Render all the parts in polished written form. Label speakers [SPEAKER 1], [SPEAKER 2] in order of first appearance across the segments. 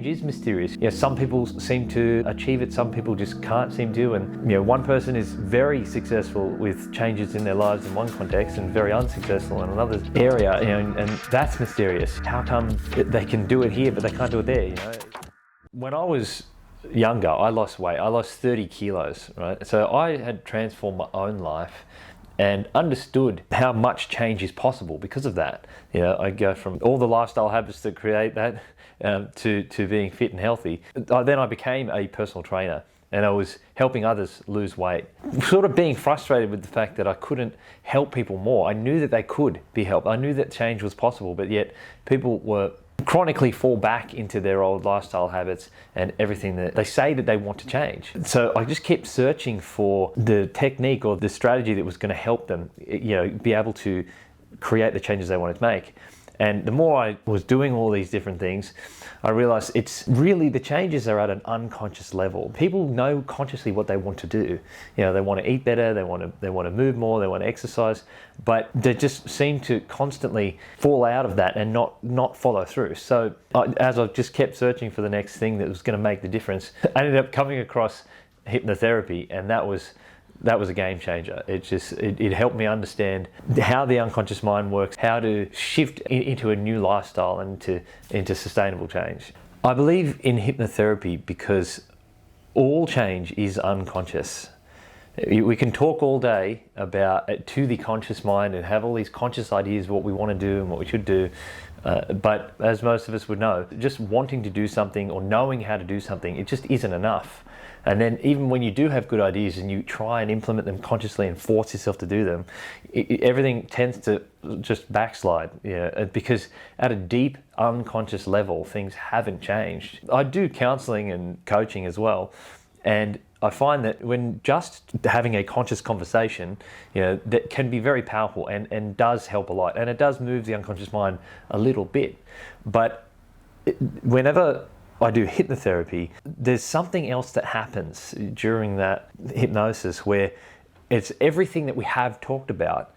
[SPEAKER 1] change is mysterious. Some people seem to achieve it, some people just can't seem to, and one person is very successful with changes in their lives in one context and very unsuccessful in another area, and that's mysterious. How come they can do it here but they can't do it there? When I was younger, I lost weight. I lost 30 kilos, right? So I had transformed my own life and understood how much change is possible because of that. I go from all the lifestyle habits that create that to being fit and healthy. Then I became a personal trainer and I was helping others lose weight. Sort of being frustrated with the fact that I couldn't help people more. I knew that they could be helped. I knew that change was possible, but yet people were chronically fall back into their old lifestyle habits and everything that they say that they want to change. So I just kept searching for the technique or the strategy that was going to help them, be able to create the changes they wanted to make. And the more I was doing all these different things, I realized it's really the changes are at an unconscious level. People know consciously what they want to do. They want to eat better, they want to move more, they want to exercise, but they just seem to constantly fall out of that and not follow through. So as I just kept searching for the next thing that was going to make the difference, I ended up coming across hypnotherapy, and that was a game changer. It helped me understand how the unconscious mind works, how to shift into a new lifestyle and into sustainable change. I believe in hypnotherapy because all change is unconscious. We can talk all day about it to the conscious mind and have all these conscious ideas of what we want to do and what we should do. But as most of us would know, just wanting to do something or knowing how to do something, it just isn't enough. And then even when you do have good ideas and you try and implement them consciously and force yourself to do them, everything tends to just backslide, because at a deep unconscious level, things haven't changed. I do counseling and coaching as well. And I find that when just having a conscious conversation, that can be very powerful and does help a lot. And it does move the unconscious mind a little bit. But whenever I do hypnotherapy, there's something else that happens during that hypnosis where it's everything that we have talked about.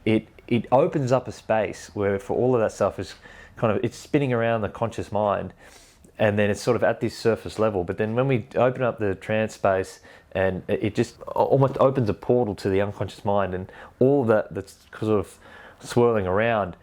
[SPEAKER 1] It opens up a space where for all of that stuff is it's spinning around the conscious mind, and then it's sort of at this surface level. But then when we open up the trance space, and it just almost opens a portal to the unconscious mind, and all that's sort of swirling around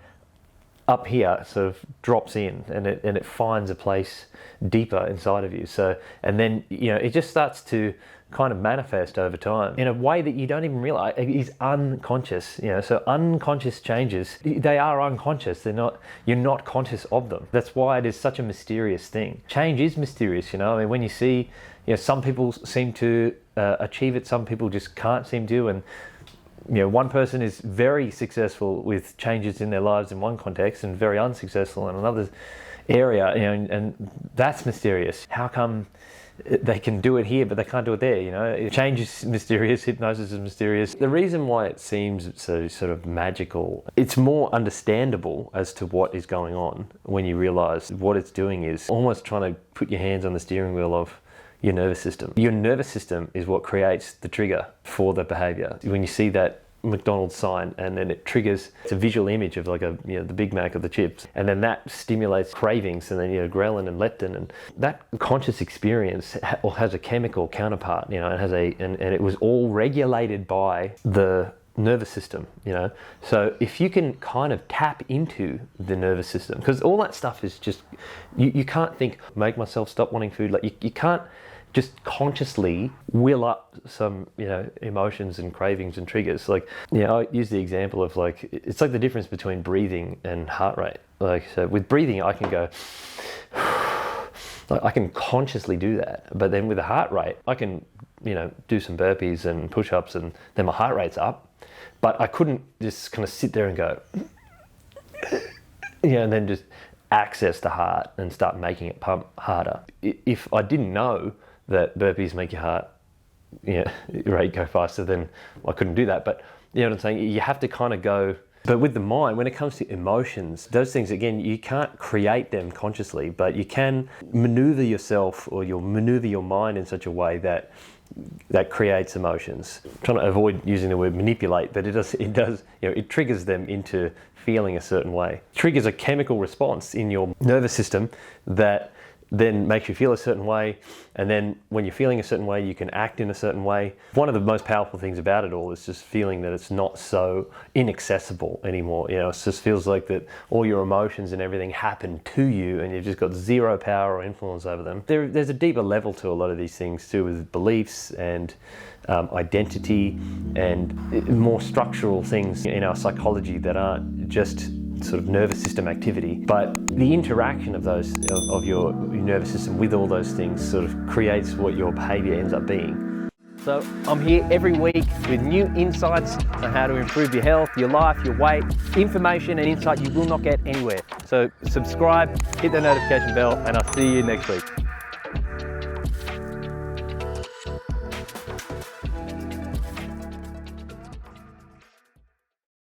[SPEAKER 1] up here sort of drops in, and it finds a place deeper inside of you. So, and then it just starts to kind of manifest over time in a way that you don't even realize. It is unconscious. So unconscious changes, they are unconscious. You're not conscious of them. That's why it is such a mysterious thing. Change is mysterious. When you see, some people seem to achieve it, some people just can't seem to, and one person is very successful with changes in their lives in one context and very unsuccessful in another area, and that's mysterious. How come they can do it here but they can't do it there? Change is mysterious, hypnosis is mysterious. The reason why it seems so sort of magical, it's more understandable as to what is going on when you realize what it's doing is almost trying to put your hands on the steering wheel of your nervous system. Your nervous system is what creates the trigger for the behavior. When you see that McDonald's sign and then it triggers, it's a visual image of like the Big Mac of the chips, and then that stimulates cravings, and then ghrelin and leptin, and that conscious experience has a chemical counterpart, and it was all regulated by the nervous system, So if you can kind of tap into the nervous system, because all that stuff is just, you can't think, make myself stop wanting food, like you can't just consciously will up some, emotions and cravings and triggers. Like, I use the example of it's like the difference between breathing and heart rate. So with breathing, I can go, I can consciously do that. But then with the heart rate, I can, do some burpees and push-ups, and then my heart rate's up. But I couldn't just kind of sit there and go, and then just access the heart and start making it pump harder. If I didn't know that burpees make your heart rate go faster, then I couldn't do that. But you know what I'm saying? You have to kind of go. But with the mind, when it comes to emotions, those things, again, you can't create them consciously, but you can maneuver yourself, or you'll maneuver your mind in such a way that creates emotions. I'm trying to avoid using the word manipulate, but it does, it triggers them into feeling a certain way. It triggers a chemical response in your nervous system that then makes you feel a certain way. And then when you're feeling a certain way, you can act in a certain way. One of the most powerful things about it all is just feeling that it's not so inaccessible anymore. You know, it just feels like that all your emotions and everything happen to you and you've just got zero power or influence over them. There's a deeper level to a lot of these things too, with beliefs and identity and more structural things in our psychology that aren't just sort of nervous system activity, but the interaction of those of your nervous system with all those things sort of creates what your behavior ends up being. So I'm here every week with new insights on how to improve your health, your life, your weight, information and insight you will not get anywhere. So subscribe, hit the notification bell, and I'll see you next week.